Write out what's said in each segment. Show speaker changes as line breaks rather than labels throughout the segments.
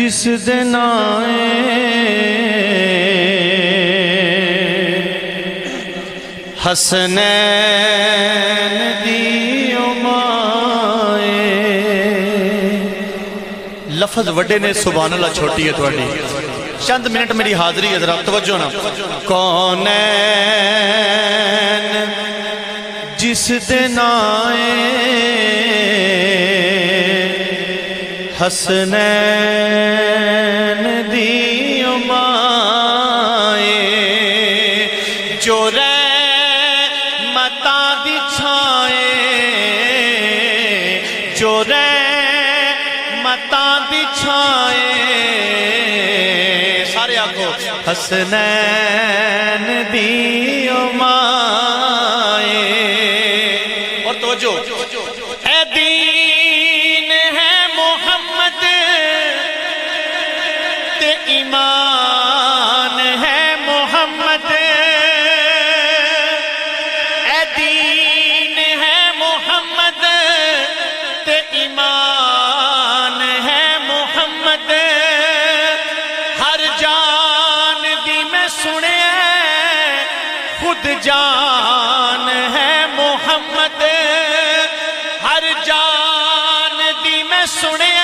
جس دن آئے حسنین دی مائے. لفظ وڈے نے سبحان اللہ چھوٹی ہے تھوڑی. چند منٹ میری حاضری ہے ذرا توجہ نا. کونین جس دن آئے حسنین دی مائے جو رحمتاں دی چھائے جو رحمتاں دی چھائے. سارے آنکھو حسنین دی مائے. اور توجہ اے دین ہے محمد تے ایمان ہے محمد. اے دین ہے محمد تے ایمان ہے محمد. ہر جان دی میں سنے خود جان ہے محمد. ہر جان دی میں سنے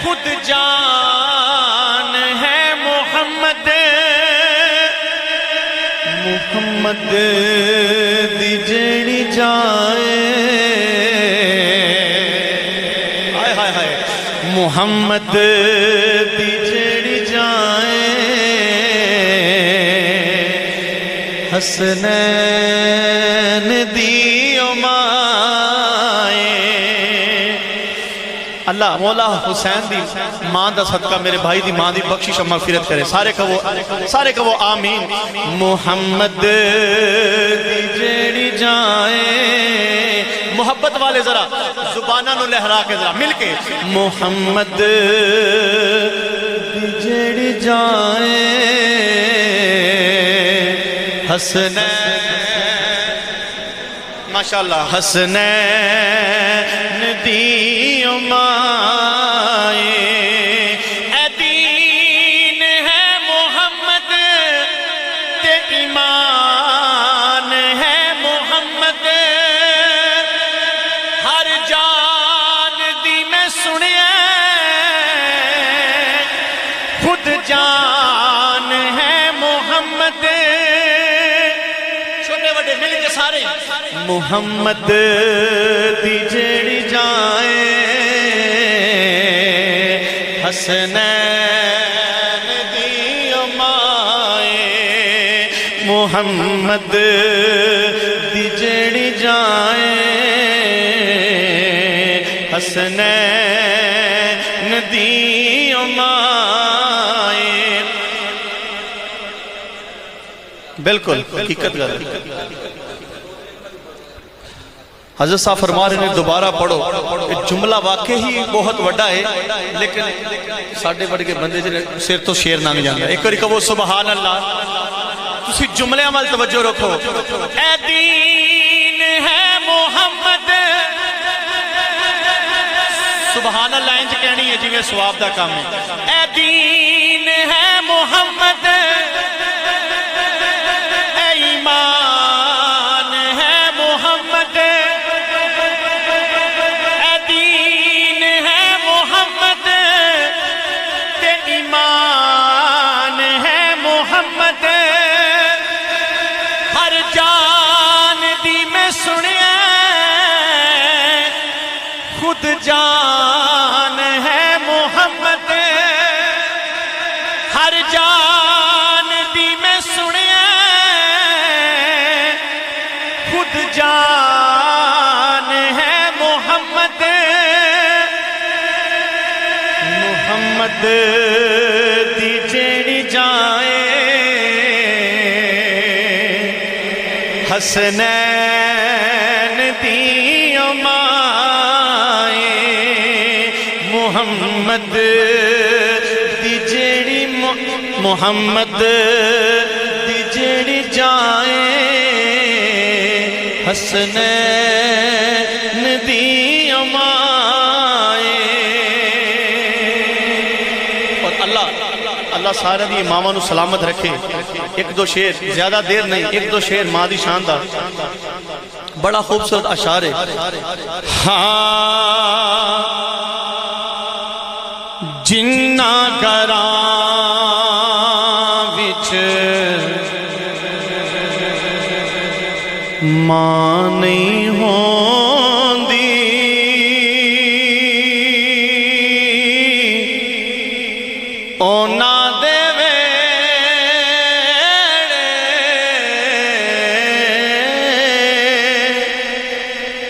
خود جان ہے محمد. محمد دی جیڑی جائے ہائے ہائے ہائے محمد دی جیڑی جائے حسنین دی مائے. اللہ مولا حسین دی ماں دا صدقہ میرے بھائی دی ماں دی بخشش و مغفرت کرے. سارے کہو آمین. محمد دی جیڑی جائے محبت والے ذرا زبانہ نو لہرا کے ذرا مل کے محمد دی جیڑی جائے حسنین ماشاءاللہ حسنین دی مائے. اے دین ہے محمد تے ایمان ہے محمد. ہر جان دی میں سنے خود جان ہے محمد. چھوٹے بڑے مل کے سارے محمد دی جیڑی جائے حسنین دی مائے. محمد دی جیڑی جائے حسنین دی مائے. بالکل حقیقت گل. حضرت صاحب فرما رہے ہیں دوبارہ پڑھو. جملہ واقعی بہت وڈا ہے لیکن ساڑھے بڑھ کے بندے جنہیں سیر تو شیر نہ جانا. ایک بار کہو سبحان اللہ. تسی جملے عمل توجہ رکھو. اے دین ہے محمد. سبحان اللہ انج کہنی ہے جی میں ثواب دا کام ہے. اے دین ہے محمد اے ایمان ہے محمد. اے دین ہے محمد تے ایمان ہے محمد. ہر جان دی میں سنے خود جان ہے محمد. ہر جان دی میں سنے خود جان ہے محمد. محمد دی جیڑی جائے حسنین دی مائے. محمد دی جیڑی محمد دی جیڑی جائے حسنین دی مائے. اللہ سارے دی ماما نو سلامت رکھے. ایک دو شیر زیادہ دیر نہیں, ایک دو شیر ماں دی شان دا بڑا خوبصورت اشعار ہے. ہاں جنہ گراں وچ ماں نہیں ہوندی اونا دے ویڑے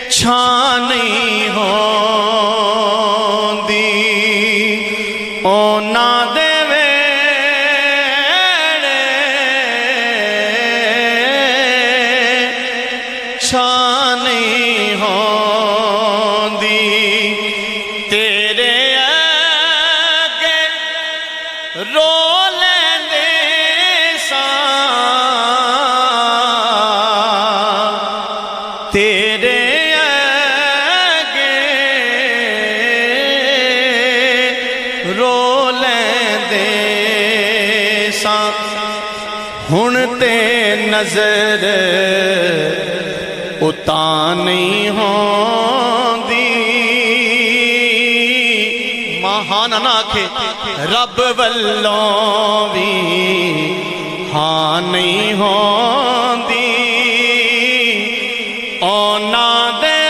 چھاں نہیں ہوندی اونا دے ویڑے چھاں نہیں ہوندی تیرے اگے رو لیندے ساں تیرے اگے رو لیندے ساں ہن تے نظر اتاں نہیں ہوندی ماں ہاں نہ آکھے رب والوں بھی ہاں نہیں ہوندی اونا دے